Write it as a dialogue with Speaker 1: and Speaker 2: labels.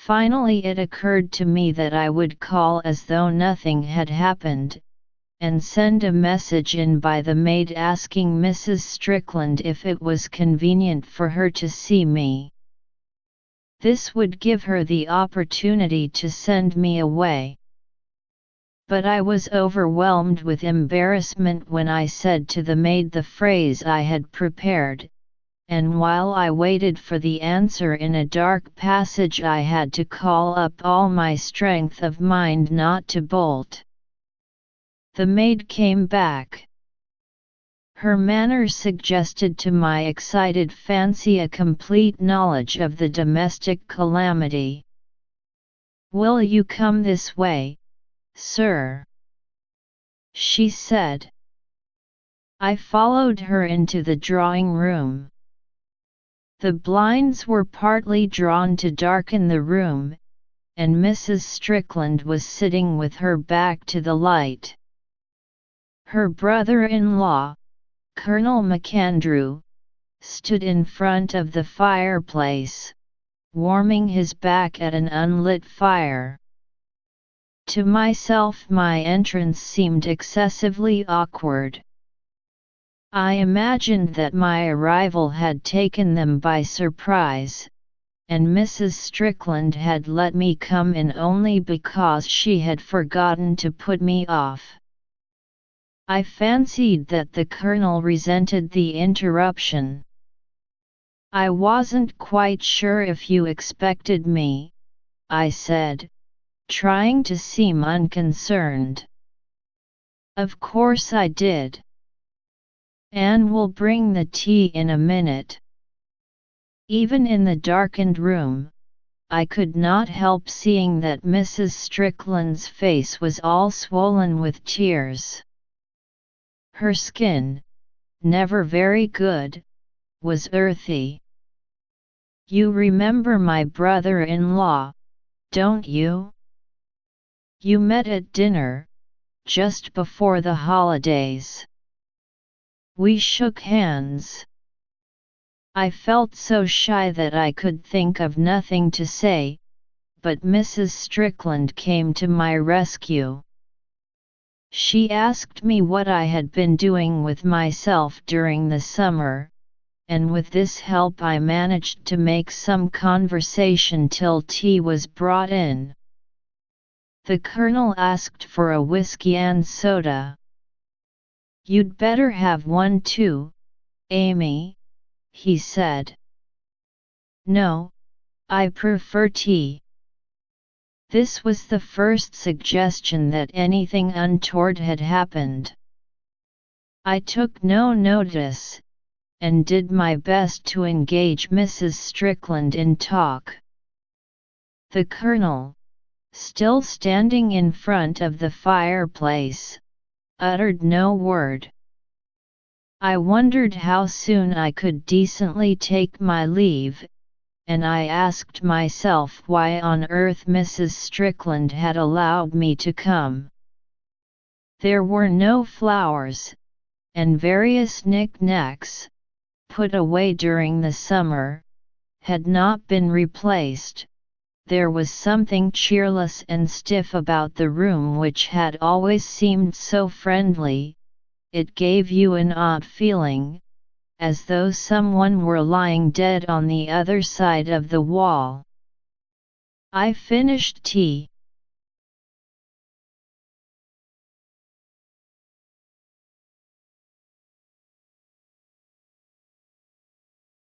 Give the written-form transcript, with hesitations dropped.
Speaker 1: Finally it occurred to me that I would call as though nothing had happened, and send a message in by the maid asking Mrs. Strickland if it was convenient for her to see me. This would give her the opportunity to send me away. But I was overwhelmed with embarrassment when I said to the maid the phrase I had prepared, and while I waited for the answer in a dark passage I had to call up all my strength of mind not to bolt. The maid came back. Her manner suggested to my excited fancy a complete knowledge of the domestic calamity. "Will you come this way, sir?" she said. I followed her into the drawing room. The blinds were partly drawn to darken the room, and Mrs. Strickland was sitting with her back to the light. Her brother-in-law, Colonel MacAndrew, stood in front of the fireplace, warming his back at an unlit fire. To myself my entrance seemed excessively awkward. I imagined that my arrival had taken them by surprise, and Mrs. Strickland had let me come in only because she had forgotten to put me off. I fancied that the Colonel resented the interruption. "I wasn't quite sure if you expected me," I said, trying to seem unconcerned. "Of course I did. Anne will bring the tea in a minute." Even in the darkened room, I could not help seeing that Mrs. Strickland's face was all swollen with tears. Her skin, never very good, was earthy. "You remember my brother-in-law, don't you? You met at dinner, just before the holidays." We shook hands. I felt so shy that I could think of nothing to say, but Mrs. Strickland came to my rescue. She asked me what I had been doing with myself during the summer, and with this help I managed to make some conversation till tea was brought in. The Colonel asked for a whiskey and soda. "You'd better have one too, Amy," he said. "No, I prefer tea." This was the first suggestion that anything untoward had happened. I took no notice, and did my best to engage Mrs. Strickland in talk. The Colonel, still standing in front of the fireplace, uttered no word. I wondered how soon I could decently take my leave, and I asked myself why on earth Mrs. Strickland had allowed me to come. There were no flowers, and various knick-knacks, put away during the summer, had not been replaced. There was something cheerless and stiff about the room which had always seemed so friendly. It gave you an odd feeling, as though someone were lying dead on the other side of the wall. I finished tea,